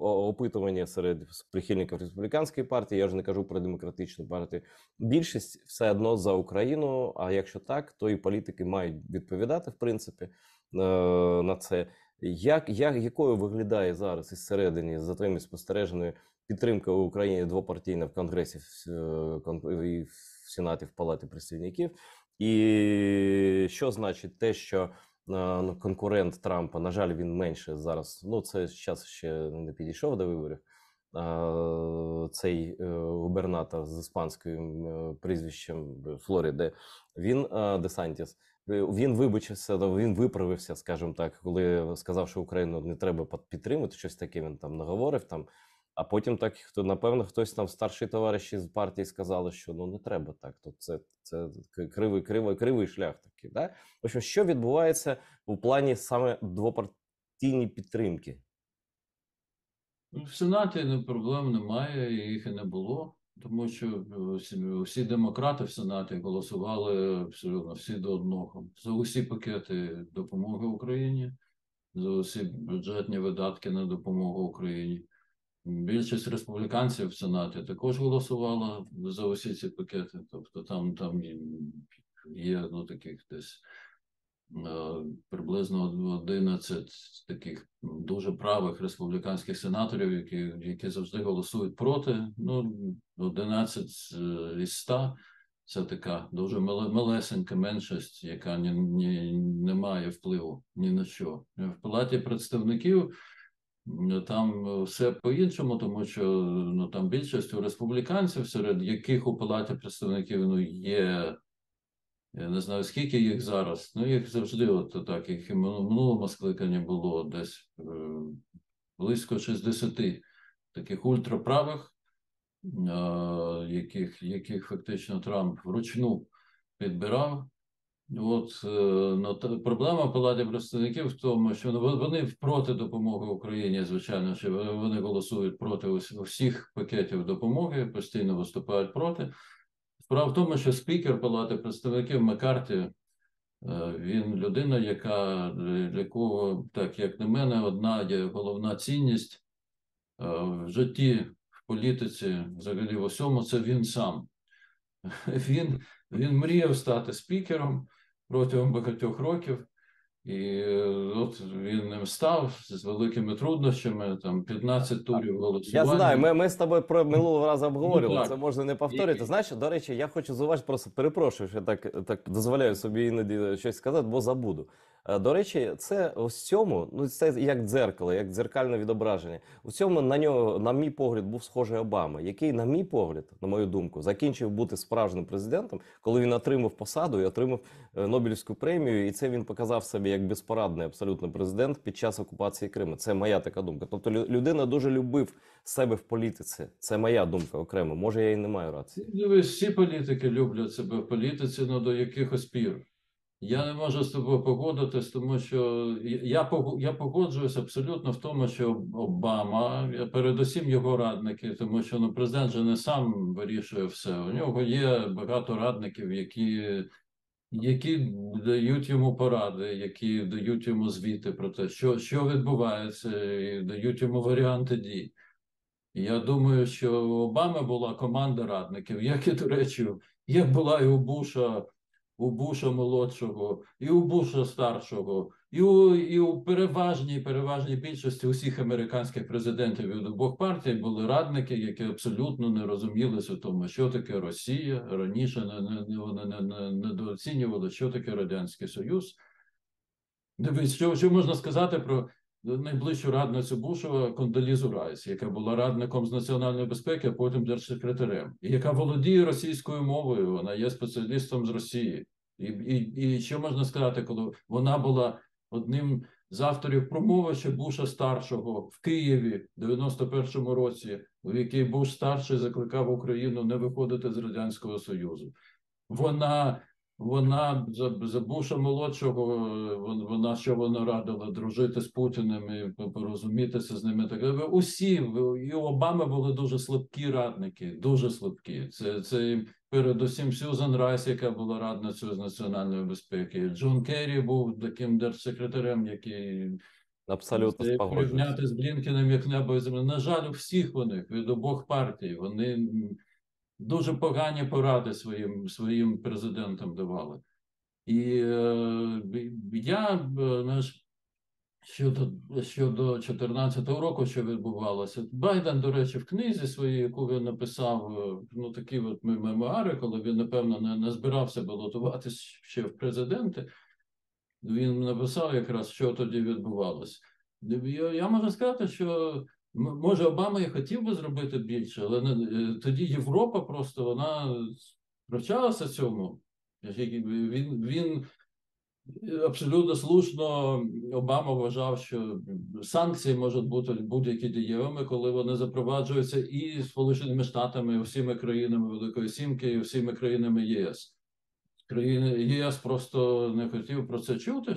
опитування серед прихильників республіканської партії, я вже не кажу про демократичну партію, більшість все одно за Україну, а якщо так, то і політики мають відповідати, в принципі, на це. Якою виглядає зараз із середини, за твоїми спостереженнями, підтримка в Україні двопартійна в Конгресі, і в Сенаті, в Палаті представників? І що значить те, що конкурент Трампа, на жаль, він менше зараз, ну це зараз ще не підійшов до виборів, цей губернатор з іспанським прізвищем Флориди, він Десантіс, він вибачився, він виправився, скажімо так, коли сказав, що Україну не треба підтримувати, щось таке він там наговорив там. А потім так, напевно, хтось там старші товариші з партії сказали, що ну не треба так. То це кривий шлях такий. Да? В общем, що відбувається у плані саме двопартійної підтримки? В Сенаті проблем немає, і їх і не було, тому що всі демократи в Сенаті голосували абсолютно всі до одного за усі пакети допомоги Україні, за усі бюджетні видатки на допомогу Україні. Більшість республіканців в Сенаті також голосувала за усі ці пакети. Тобто там є ну, таких десь приблизно 11 таких дуже правих республіканських сенаторів, які завжди голосують проти. Ну, 11 із 100 – це така дуже малесенька меншість, яка не має впливу ні на що. В Палаті представників там все по-іншому, тому що ну, там більшість республіканців, серед яких у Палаті представників ну, є, я не знаю, скільки їх зараз, ну їх завжди от так, їх і в минулому скликанні було десь близько 60 таких ультраправих, яких фактично Трамп вручну підбирав. От проблема в Палаті представників в тому, що вони проти допомоги Україні, звичайно, що вони голосують проти усіх пакетів допомоги, постійно виступають проти. Справа в тому, що спікер Палати представників Маккарті, він людина, для кого, так як на мене, одна є головна цінність в житті, в політиці, взагалі в усьому, це він сам. Він мріяв стати спікером протягом багатьох років, і от він ним став з великими труднощами, там 15 турів голосування. Я знаю, ми з тобою про минулого разу обговорювали, Ну, це можна не повторити. Знаєш, до речі, я хочу зауважити, просто перепрошую, що я так дозволяю собі іноді щось сказати, бо забуду. До речі, це ось цьому, ну це як дзеркало, як дзеркальне відображення. У цьому на нього, на мій погляд, був схожий Обама, який, на мій погляд, на мою думку, закінчив бути справжнім президентом, коли він отримав посаду і отримав Нобелівську премію, і це він показав себе як безпорадний абсолютно президент під час окупації Криму. Це моя така думка. Тобто людина дуже любив себе в політиці. Це моя думка окремо. Може, я і не маю рації. Дивись, всі політики люблять себе в політиці, ну до якихось пір. Я не можу з тобою погодитись, тому що я погоджуюсь абсолютно в тому, що Обама, передусім його радники, тому що ну, президент же не сам вирішує все. У нього є багато радників, які дають йому поради, які дають йому звіти про те, що відбувається, і дають йому варіанти дій. І я думаю, що у Обами була команда радників, як і, до речі, як була і у Буша молодшого, і у Буша старшого, і у переважній більшості усіх американських президентів від обох партій були радники, які абсолютно не розумілися у тому, що таке Росія. Раніше вони недооцінювали, що таке Радянський Союз. Дивись, що можна сказати про найближчу радницю Бушова Кондолізу Райс, яка була радником з національної безпеки, а потім держсекретарем, і яка володіє російською мовою, вона є спеціалістом з Росії. І що можна сказати, коли вона була одним з авторів промови ще Буша старшого в Києві в 91-му році, у якій Буш старший закликав Україну не виходити з Радянського Союзу. Вона за Буша молодшого, вона радила дружити з Путіним і порозумітися з ними. Так усі і у Обами були дуже слабкі радники, дуже слабкі. Це передусім Сьюзан Райс, яка була радницею з національної безпеки. Джон Керрі був таким держсекретарем, який Абсолютно спогоджуюсь. порівняти з Блінкеном як небо і земля. На жаль, у всіх них від обох партій вони дуже погані поради своїм президентам давали. І я, знаєш, щодо 2014 року, що відбувалося, Байден, до речі, в книзі своїй, яку він написав, ну такі от мемуари, коли він, напевно, не збирався балотуватись ще в президенти, він написав якраз, що тоді відбувалося. Я можу сказати, що може, Обама і хотів би зробити більше, але тоді Європа просто вона навчалася цьому. Він абсолютно слушно, Обама вважав, що санкції можуть бути будь-які дієвими, коли вони запроваджуються і Сполученими Штатами, і всіми країнами Великої Сімки, і всіми країнами ЄС. Країни ЄС просто не хотів про це чути.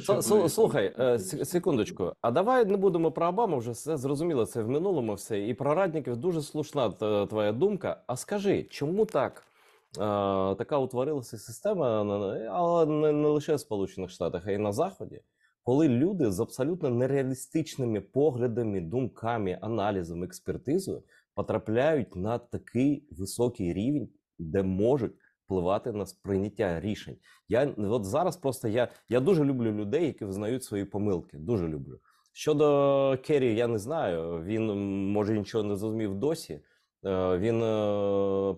Слухай, секундочку, а давай не будемо про Обаму, вже все зрозуміло, це в минулому все, і про радників дуже слушна твоя думка. А скажи, чому так? Така утворилася система, але не лише в Сполучених Штатах, а й на Заході, коли люди з абсолютно нереалістичними поглядами, думками, аналізом, експертизою потрапляють на такий високий рівень, де можуть впливати на сприйняття рішень. От зараз просто я дуже люблю людей, які визнають свої помилки. Дуже люблю. Щодо Керрі, я не знаю. Він, може, нічого не зрозумів досі. Він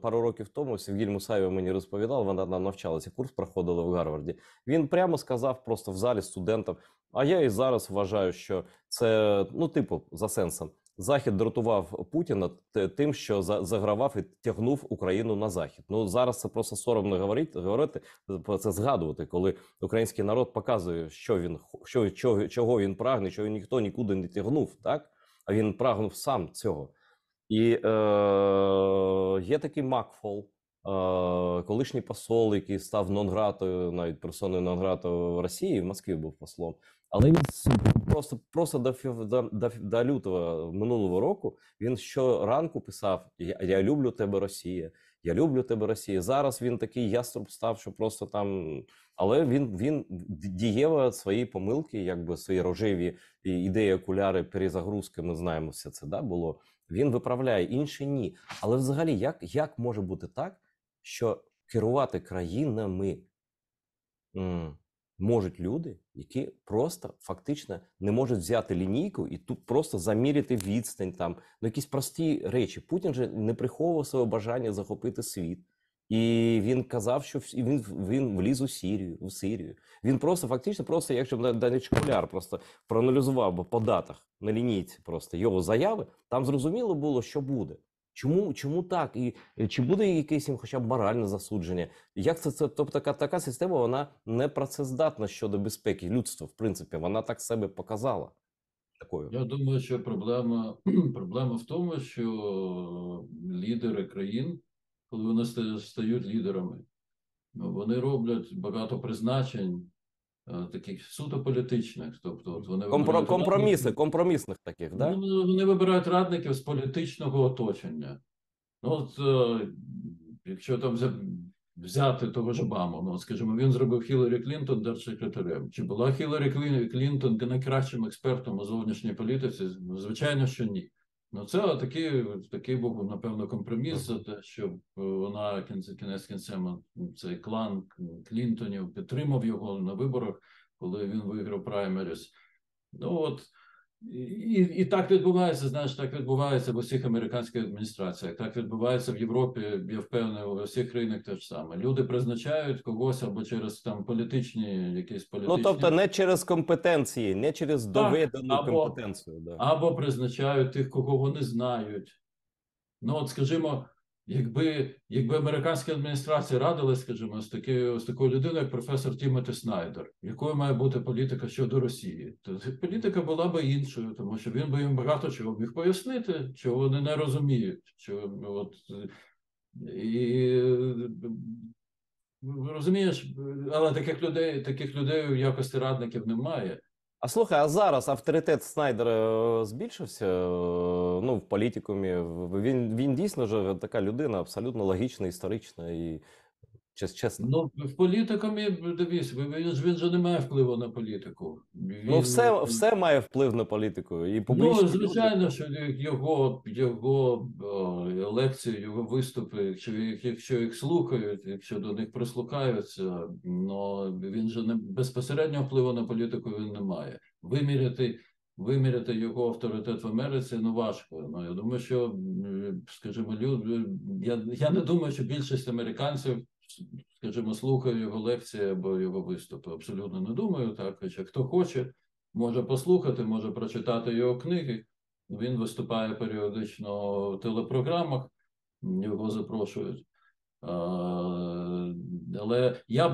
пару років тому, Севгіль Мусаєва мені розповідав, вона навчалася, курс проходила в Гарварді. Він прямо сказав просто в залі студентам, а я і зараз вважаю, що це, ну, типу, за сенсом. Захід дратував Путіна тим, що загравав і тягнув Україну на Захід. Ну, зараз це просто соромно говорити, про це згадувати, коли український народ показує, чого він прагне, що він ніхто нікуди не тягнув, так? А він прагнув сам цього. І є такий Макфол, колишній посол, який став нон-гратою, навіть персоною нон-гратою в Росії, в Москві був послом. Але він просто до лютого минулого року він щоранку писав: я люблю тебе, Росія, я люблю тебе, Росія. Зараз він такий яструб став, що просто там... Але він дієво свої помилки, якби свої рожеві ідеї, окуляри, перезагрузки, ми знаємо все це, да, було. Він виправляє, інші ні. Але взагалі, як може бути так, що керувати країнами можуть люди, які просто фактично не можуть взяти лінійку і тут просто заміряти відстань, там, ну, якісь прості речі. Путін же не приховував своє бажання захопити світ. І він казав, що він вліз у Сирію. Він просто фактично, просто якщо б Данич Школяр просто проаналізував би по датах на лінійці просто його заяви, там зрозуміло було, що буде. Чому так? І чи буде якесь їм хоча б моральне засудження? Як це тобто така система, вона не працездатна щодо безпеки людства, в принципі, вона так себе показала такою. Я думаю, що проблема в тому, що лідери країн, коли вони стають лідерами, вони роблять багато призначень таких суто політичних. Тобто, от вони вибирають радників, Компромісних таких, да? вони вибирають радників з політичного оточення. Ну, от, якщо там взяти того ж Обаму, ну, скажімо, він зробив Хіларі Клінтон держсекретарем. Чи була Хіларі Клінтон найкращим експертом у зовнішній політиці? Ну, звичайно, що ні. Ну, це такий був, напевно, компроміс за те, щоб вона кінець кінцем цей клан Клінтонів підтримав його на виборах, коли він виграв праймеріс. Ну, от, і так відбувається, знаєш, так відбувається в усіх американських адміністраціях, так відбувається в Європі, я впевнений, у всіх країнах те ж саме. Люди призначають когось або через там якісь Ну, політичні... тобто не через компетенції, не через доведену компетенцію. Да. Або призначають тих, кого вони знають. Ну, от, скажімо, якби американська адміністрація радила, скажімо, з такою людиною, як професор Тімоті Снайдер, якою має бути політика щодо Росії, то політика була б іншою, тому що він би їм багато чого міг пояснити, чого вони не розуміють. І розумієш, але таких людей в якості радників немає. А слухай, а зараз авторитет Снайдера збільшився ну, в політикумі? Він дійсно ж така людина, абсолютно логічна, історична і чесна. Ну, в політикумі, дивись, він же не має впливу на політику. Ну, все має вплив на політику. І Ну, публічні звичайно, люди. що його лекції, його виступи, якщо їх слухають, якщо до них прислухаються, ну, він же не безпосередньо впливу на політику він не має. Виміряти його авторитет в Америці, ну, важко. Ну, я думаю, що, скажімо, я не думаю, що більшість американців, скажімо, слухає його лекції або його виступи. Абсолютно не думаю, так. Хоча хто хоче, може послухати, може прочитати його книги. Він виступає періодично в телепрограмах, його запрошують. Але я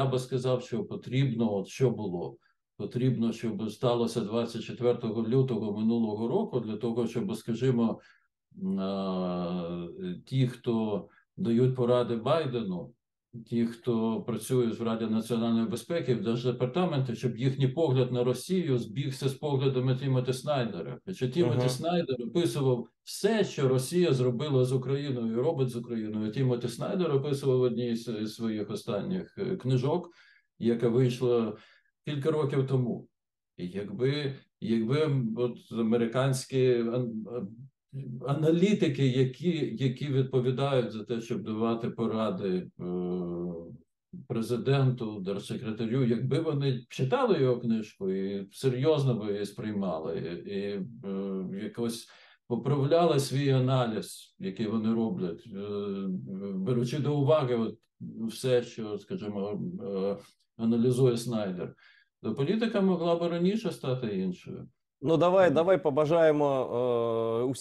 би сказав, що потрібно, от що було. Потрібно, щоб сталося 24 лютого минулого року, для того, щоб, скажімо, ті, хто дають поради Байдену, ті, хто працює в Раді національної безпеки, в Держдепартаменті, щоб їхній погляд на Росію збігся з поглядами Тімоті Снайдера. Хоча Тімоті Снайдер описував все, що Росія зробила з Україною і робить з Україною. Тімоті Снайдер описував в одній з своїх останніх книжок, яка вийшла кілька років тому. І якби от американські аналітики, які відповідають за те, щоб давати поради президенту, держсекретарю, якби вони читали його книжку і серйозно би її сприймали, і якось поправляли свій аналіз, який вони роблять, беручи до уваги от все, що, скажімо, аналізує Снайдер, то політика могла б раніше стати іншою. Ну, давай побажаємо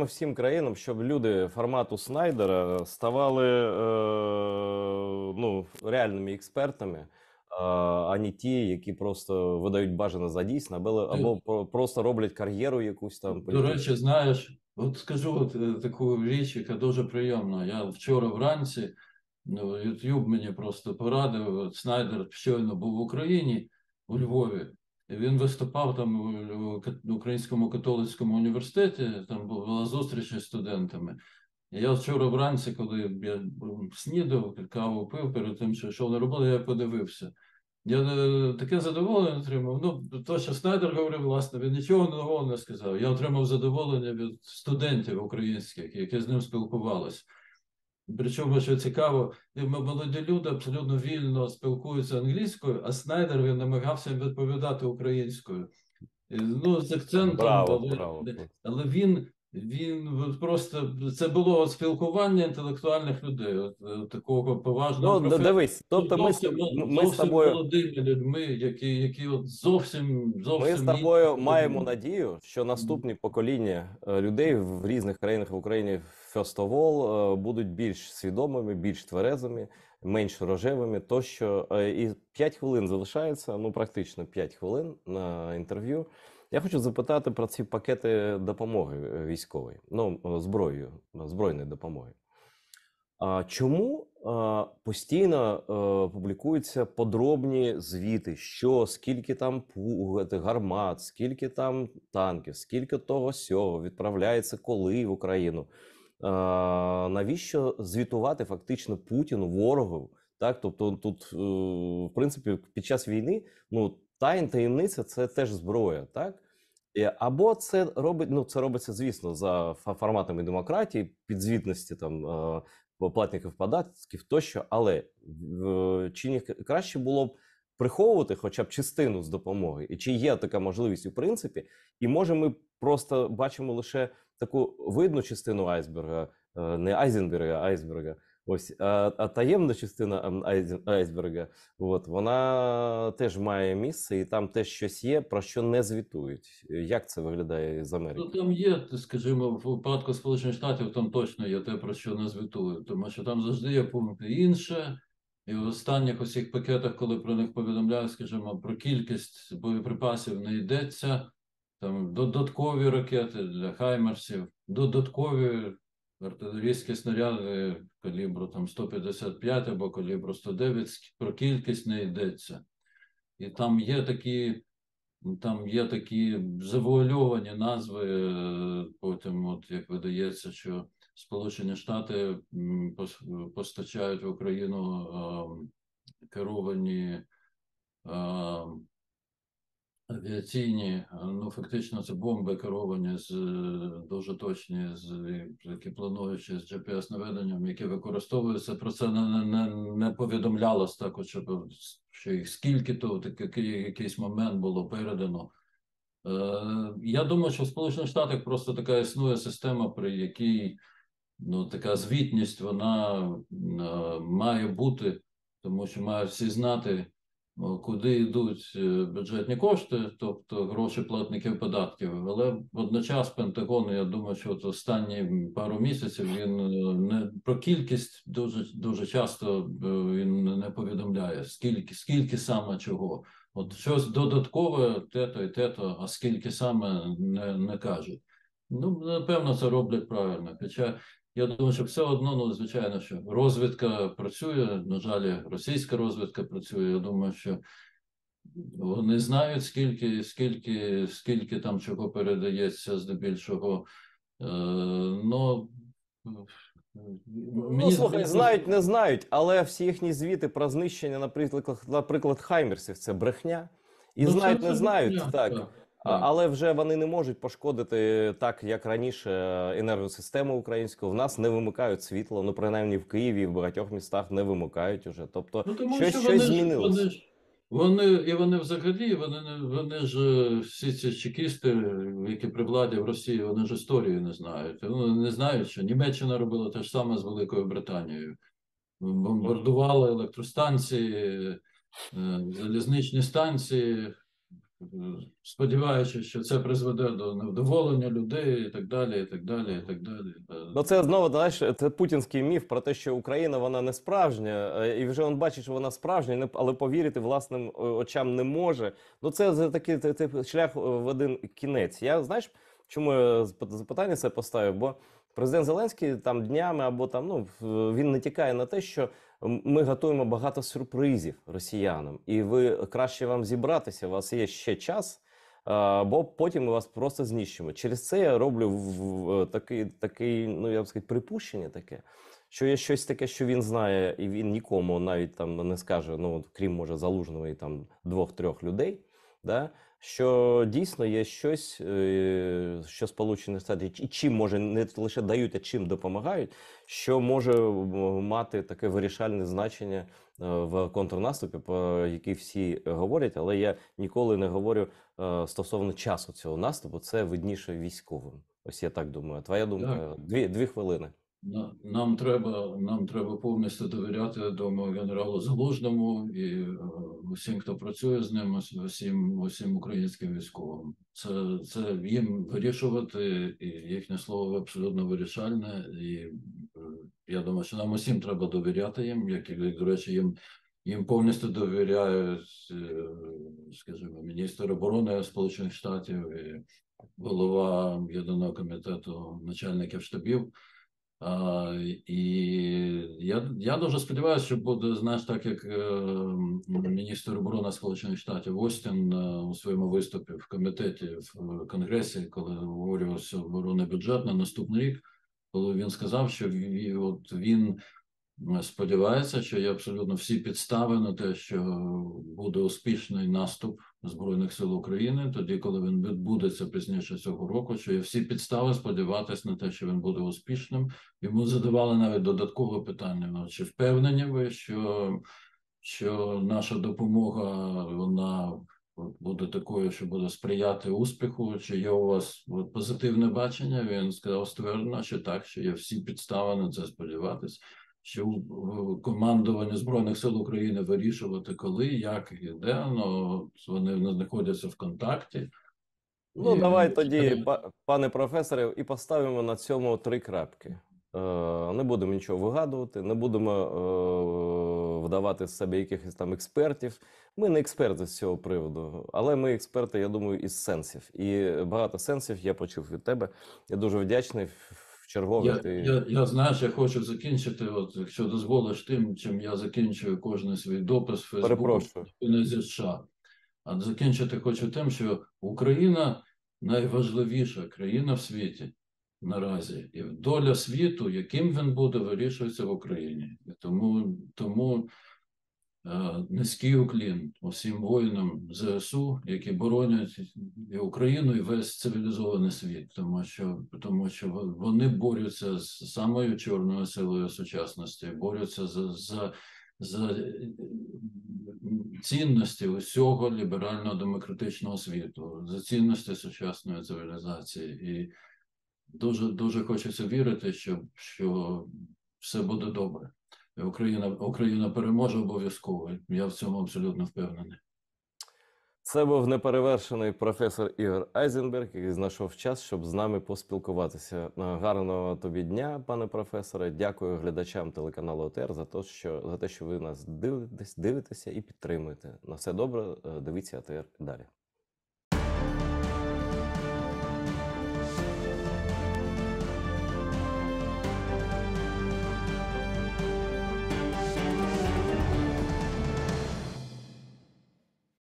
всім країнам, щоб люди формату Снайдера ставали ну, реальними експертами, а не ті, які просто видають бажане за дійсне, або просто роблять кар'єру якусь там. До речі, знаєш, от скажу таку річ, яка дуже приємна. Я вчора вранці, YouTube мені просто порадив, от Снайдер щойно був в Україні, у Львові. Він виступав там в Українському католицькому університеті, там була зустріч із студентами. І я вчора вранці, коли я снідав, каву пив, перед тим, що йшов на роботу, я подивився. Я таке задоволення отримав. Ну, то, що Снайдер говорив, власне, він нічого нового не сказав. Я отримав задоволення від студентів українських, які з ним спілкувалися. Причому, що цікаво, молоді люди абсолютно вільно спілкуються англійською, а Снайдер він намагався відповідати українською. Ну, з акцентом, Браво. але він просто це було спілкування інтелектуальних людей, такого поважного Ну, професора, дивись, тобто ми з зовсім тобою. молодими людьми, які от зовсім Ми з зовсім тобою інші. маємо надію, що наступні покоління людей в різних країнах в Україні first of all, будуть більш свідомими, більш тверезими, менш рожевими. Тощо і 5 хвилин залишається, ну практично 5 хвилин на інтерв'ю. Я хочу запитати про ці пакети допомоги військової, ну збройної допомоги. А чому постійно публікуються подробні звіти, що скільки там гармат, скільки там танків, скільки того сього відправляється коли в Україну? Навіщо звітувати фактично Путіну, ворогу? Так, тобто тут, в принципі, під час війни, ну, таємниця це теж зброя, так? Або це робить, ну це робиться, звісно, за форматами демократії, підзвітності там платників податків тощо, але чи не краще було б приховувати хоча б частину з допомоги, і чи є така можливість у принципі, і може ми просто бачимо лише таку видну частину айсберга, не Айзенберга, а айсберга. Ось, а таємна частина айсберга, от, вона теж має місце, і там теж щось є, про що не звітують. Як це виглядає з Ну, Америки? там є, скажімо, в випадку Сполучених Штатів там точно є те, про що не звітують, тому що там завжди є пункти інше, і в останніх усіх пакетах, коли про них повідомляють, скажімо, про кількість боєприпасів не йдеться, там додаткові ракети для хаймерсів, додаткові артилерійські снаряди калібру там 155 або калібру 109, про кількість не йдеться. І там є такі завуальовані назви, потім, от як видається, що Сполучені Штати постачають в Україну керовані авіаційні, ну фактично це бомби керовані дуже точні, які плануючи з GPS-наведенням, які використовуються. Про це не повідомлялось також, що їх скільки то такий якийсь момент було передано. Я думаю, що в Сполучених Штатах просто така існує система, при якій ну, така звітність вона має бути, тому що мають всі знати, куди йдуть бюджетні кошти, тобто гроші платників податків. Але водночас Пентагон, я думаю, що от останні пару місяців він не про кількість дуже часто він не повідомляє, скільки саме чого. От щось додаткове, те-то і те-то, а скільки саме не кажуть. Ну, напевно, це роблять правильно. Хоча я думаю, що все одно, ну, звичайно, що розвідка працює, на жаль, російська розвідка працює. Я думаю, що вони знають, скільки там чого передається здебільшого. Ну, Ну, мені слухай, здається, знають, не знають, але всі їхні звіти про знищення, наприклад, хаймерсів це брехня. І ну, знають, це не знають, брехня, так. так, так. Але вже вони не можуть пошкодити так, як раніше, енергосистему українську. В нас не вимикають світло, ну принаймні в Києві і в багатьох містах не вимикають уже. Тобто Ну, тому щось що щось змінилось. вони взагалі, вони ж всі ці чекісти, які при владі в Росії, вони ж історії не знають. Вони не знають, що Німеччина робила те ж саме з Великою Британією. Бомбардували електростанції, залізничні станції, сподіваючись, що це призведе до невдоволення людей і так далі, і так далі, і так далі. Ну, це знову, знаєш, це путінський міф про те, що Україна вона не справжня, і вже він бачить, що вона справжня, але повірити власним очам не може. Ну, це такий шлях в один кінець. Я знаєш, чому я запитання це поставив? Бо президент Зеленський там днями або там ну він не тікає на те, що ми готуємо багато сюрпризів росіянам, і ви краще вам зібратися. У вас є ще час. Бо потім ми вас просто знищимо. Через це я роблю такий, ну я б сказати, припущення таке, що є щось таке, що він знає, і він нікому навіть там не скаже, ну крім може Залужного і там 2-3 людей, да, що дійсно є щось, що Сполучені Штати, і чим може не лише дають, а чим допомагають, що може мати таке вирішальне значення в контрнаступі, про який всі говорять, але я ніколи не говорю стосовно часу цього наступу, це видніше військовим. Ось я так думаю. Твоя Так. думка? Дві хвилини. Нам треба повністю довіряти тому генералу Залужному і усім, хто працює з ним, усім українським військовим. Це їм вирішувати, і їхнє слово абсолютно вирішальне. І я думаю, що нам усім треба довіряти їм, як і, до речі, їм повністю довіряють, скажімо, міністр оборони Сполучених Штатів і голова Єдиного комітету начальників штабів. І я дуже сподіваюся, що буде, знаєш, так як міністр оборони Сполучених Штатів Остін у своєму виступі в комітеті в Конгресі, коли обговорювався оборонний бюджет на наступний рік, коли він сказав, що він сподівається, що є абсолютно всі підстави на те, що буде успішний наступ Збройних сил України, тоді, коли він відбудеться пізніше цього року, що є всі підстави сподіватися на те, що він буде успішним. Йому задавали навіть додаткове питання: чи впевнені ви, що наша допомога, вона буде такою, що буде сприяти успіху, чи є у вас позитивне бачення? Він сказав ствердно, що так, що є всі підстави на це сподіватися, що командування Збройних сил України вирішувати коли, як і де, ну, вони знаходяться в контакті. Ну, І давай тоді, пане професоре, і поставимо на цьому 3 крапки. Не будемо нічого вигадувати, не будемо вдавати з себе якихось там експертів. Ми не експерти з цього приводу, але ми експерти, я думаю, із сенсів. І багато сенсів я почув від тебе. Я дуже вдячний. В чергове я знаєш, я хочу закінчити, от, якщо дозволиш, тим, чим я закінчую кожен свій допис в Фейсбуку, Перепрошую. не зі США. А закінчити хочу тим, що Україна найважливіша країна в світі наразі. І доля світу, яким він буде, вирішується в Україні. І тому низький уклін усім воїнам ЗСУ, які боронять і Україну, і весь цивілізований світ, тому що вони борються з самою чорною силою сучасності, борються за цінності усього ліберально-демократичного світу, за цінності сучасної цивілізації. І дуже хочеться вірити, що все буде добре. Україна переможе обов'язково. Я в цьому абсолютно впевнений. Це був неперевершений професор Ігор Айзенберг, який знайшов час, щоб з нами поспілкуватися. Гарного тобі дня, пане професоре. Дякую глядачам телеканалу ОТР за те, що ви нас дивитеся і підтримуєте. На все добре, дивіться ОТР далі.